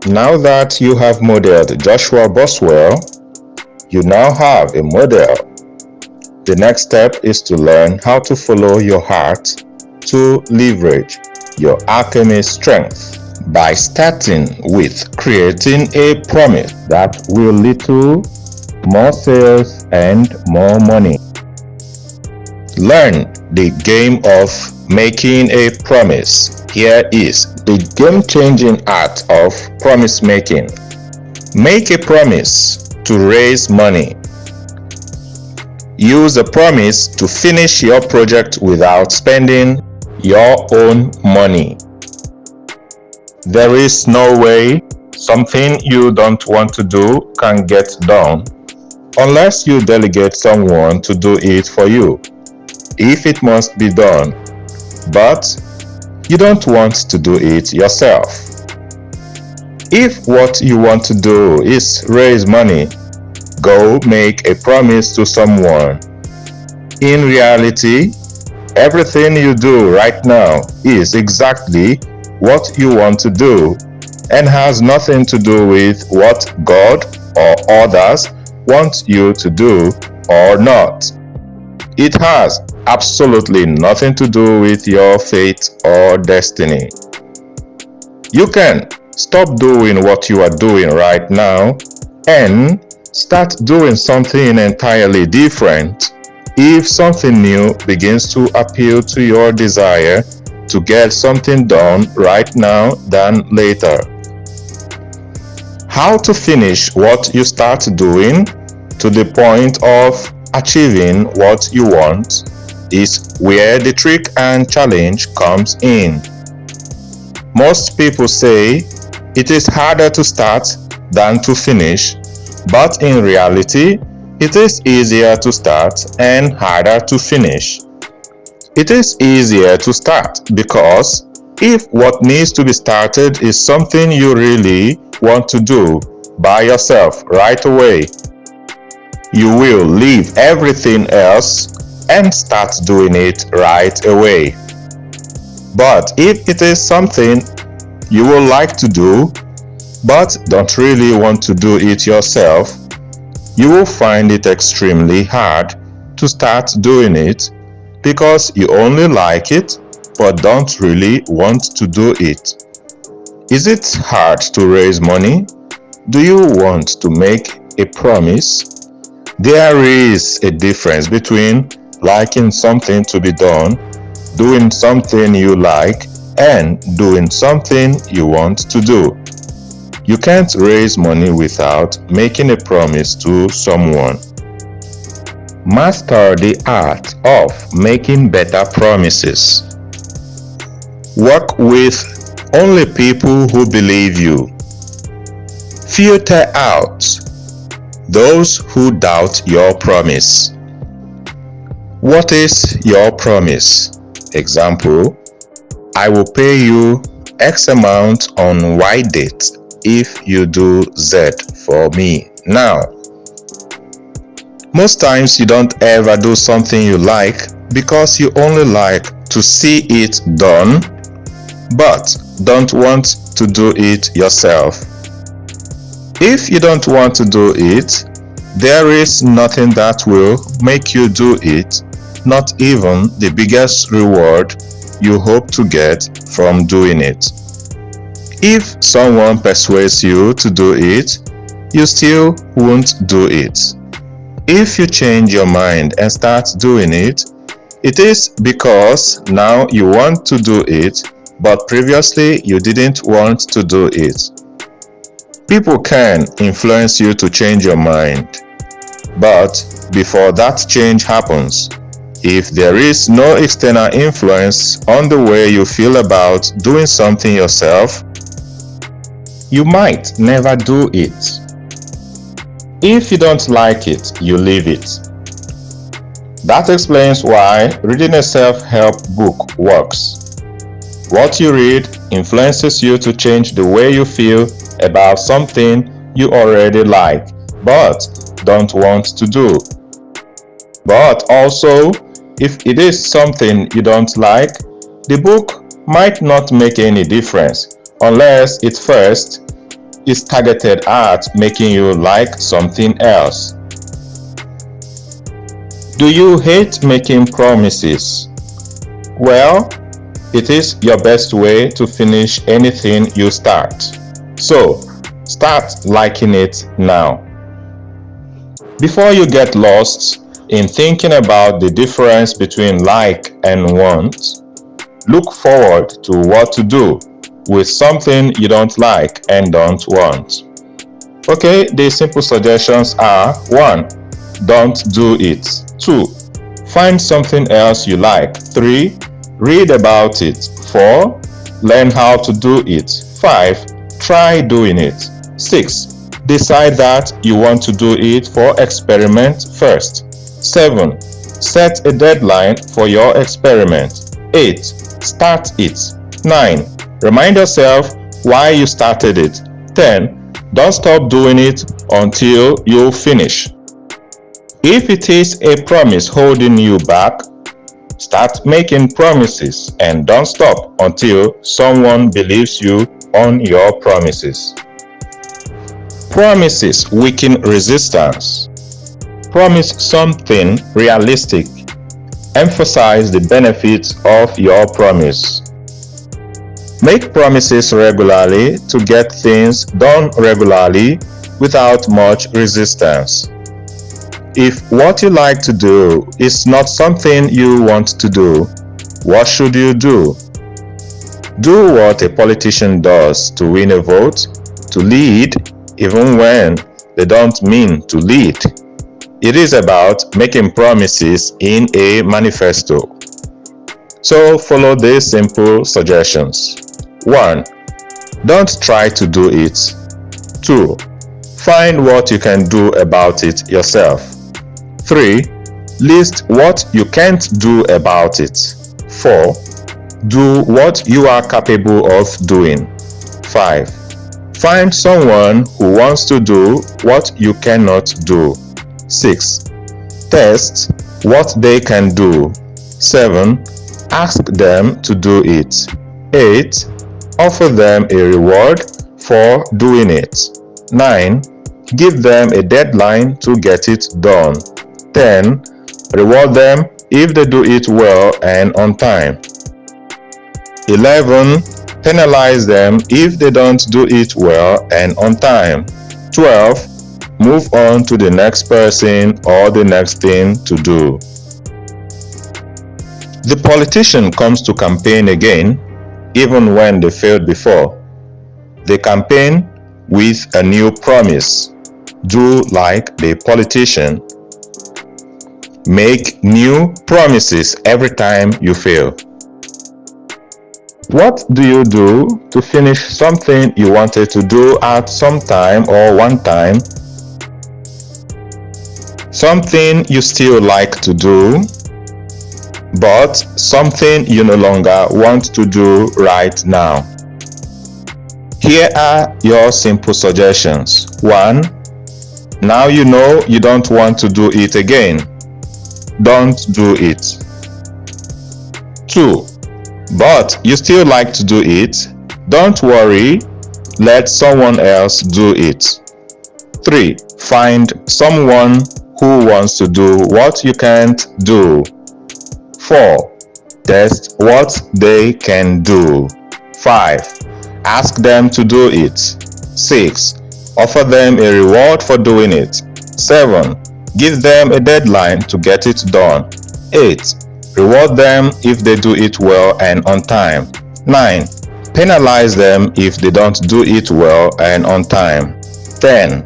Now that you have modeled Joshua Boswell, you now have a model. The next step is to learn how to follow your heart to leverage your Alchemist strength by starting with creating a promise that will lead to more sales and more money. Learn the game of making a promise. Here is the game-changing art of promise making. Make a promise to raise money. Use a promise to finish your project without spending your own money. There is no way something you don't want to do can get done unless you delegate someone to do it for you, if it must be done, but you don't want to do it yourself. If what you want to do is raise money, go make a promise to someone. In reality, everything you do right now is exactly what you want to do and has nothing to do with what God or others want you to do or not. It has absolutely nothing to do with your fate or destiny. You can stop doing what you are doing right now and start doing something entirely different if something new begins to appeal to your desire to get something done right now than later. How to finish what you start doing to the point of achieving what you want is where the trick and challenge comes in. Most people say it is harder to start than to finish, but in reality, it is easier to start and harder to finish. It is easier to start because if what needs to be started is something you really want to do by yourself right away, you will leave everything else and start doing it right away. But if it is something you would like to do, but don't really want to do it yourself, you will find it extremely hard to start doing it because you only like it but don't really want to do it. Is it hard to raise money? Do you want to make a promise? There is a difference between liking something to be done, doing something you like, and doing something you want to do. You can't raise money without making a promise to someone. Master the art of making better promises. Work with only people who believe you. Filter out those who doubt your promise. What is your promise? Example, I will pay you X amount on Y date if you do Z for me now. Most times you don't ever do something you like because you only like to see it done, but don't want to do it yourself. If you don't want to do it, there is nothing that will make you do it, not even the biggest reward you hope to get from doing it. If someone persuades you to do it, you still won't do it. If you change your mind and start doing it, it is because now you want to do it, but previously you didn't want to do it. People can influence you to change your mind, but before that change happens, if there is no external influence on the way you feel about doing something yourself, you might never do it. If you don't like it, you leave it. That explains why reading a self-help book works. What you read influences you to change the way you feel about something you already like but don't want to do. But also, if it is something you don't like, the book might not make any difference unless it first is targeted at making you like something else. Do you hate making promises? Well, it is your best way to finish anything you start. So, start liking it now. Before you get lost in thinking about the difference between like and want, look forward to what to do with something you don't like and don't want. Okay, the simple suggestions are: 1. Don't do it. 2. Find something else you like. 3. Read about it. 4. Learn how to do it. 5. Try doing it. 6. Decide that you want to do it for experiment first. 7. Set a deadline for your experiment. 8. Start it. 9. Remind yourself why you started it. 10. Don't stop doing it until you finish. If it is a promise holding you back, start making promises and don't stop until someone believes you on your promises. Promises weaken resistance. Promise something realistic. Emphasize the benefits of your promise. Make promises regularly to get things done regularly without much resistance. If what you like to do is not something you want to do, what should you do? Do what a politician does to win a vote, to lead, even when they don't mean to lead. It is about making promises in a manifesto. So follow these simple suggestions. 1. Don't try to do it. 2. Find what you can do about it yourself. 3. List what you can't do about it. 4. Do what you are capable of doing. 5. Find someone who wants to do what you cannot do. 6. Test what they can do. 7. Ask them to do it. 8. Offer them a reward for doing it. 9. Give them a deadline to get it done. 10. Reward them if they do it well and on time. 11. Penalize them if they don't do it well and on time. 12. Move on to the next person or the next thing to do. The politician comes to campaign again, even when they failed before. They campaign with a new promise. Do like the politician. Make new promises every time you fail. What do you do to finish something you wanted to do at some time or one time? Something you still like to do, but something you no longer want to do right now. Here are your simple suggestions. 1. Now you know you don't want to do it again. Don't do it. 2. But you still like to do it. Don't worry. Let someone else do it. 3. Find someone who wants to do what you can't do. 4. Test what they can do. 5. Ask them to do it. 6. Offer them a reward for doing it. 7. Give them a deadline to get it done. 8. Reward them if they do it well and on time. 9. Penalize them if they don't do it well and on time. 10.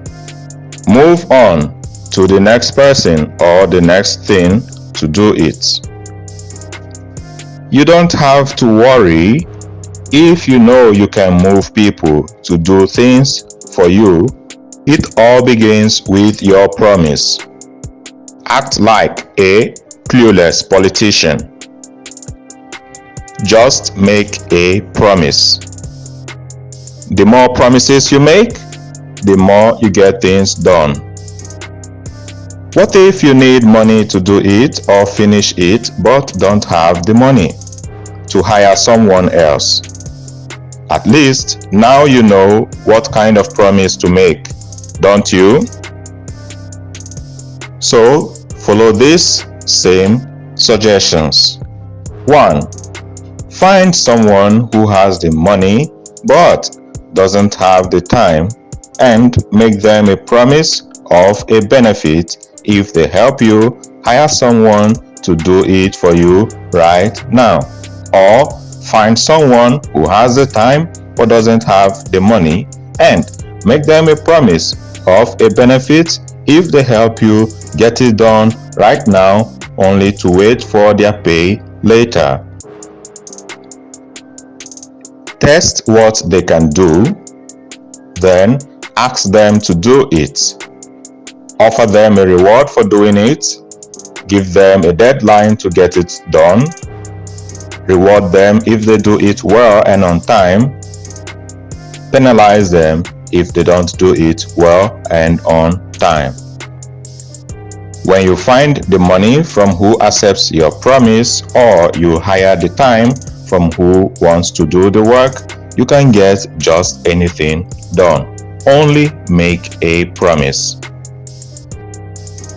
Move on to the next person or the next thing to do it. You don't have to worry if you know you can move people to do things for you. It all begins with your promise. Act like a clueless politician. Just make a promise. The more promises you make, the more you get things done. What if you need money to do it or finish it but don't have the money? to hire someone else. At least now you know what kind of promise to make, don't you? So follow these same suggestions. 1. Find someone who has the money but doesn't have the time and make them a promise of a benefit if they help you hire someone to do it for you right now. Or find someone who has the time but doesn't have the money and make them a promise of a benefit if they help you get it done right now, only to wait for their pay later. Test what they can do, then ask them to do it. Offer them a reward for doing it. Give them a deadline to get it done. Reward them if they do it well and on time. Penalize them if they don't do it well and on time. When you find the money from who accepts your promise, or you hire the time from who wants to do the work, you can get just anything done. Only make a promise.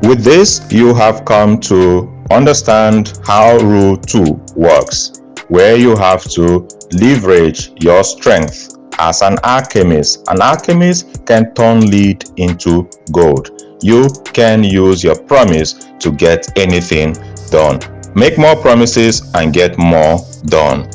With this, you have come to understand how Rule 2 works, where you have to leverage your strength as an alchemist. An alchemist can turn lead into gold. You can use your promise to get anything done. Make more promises and get more done.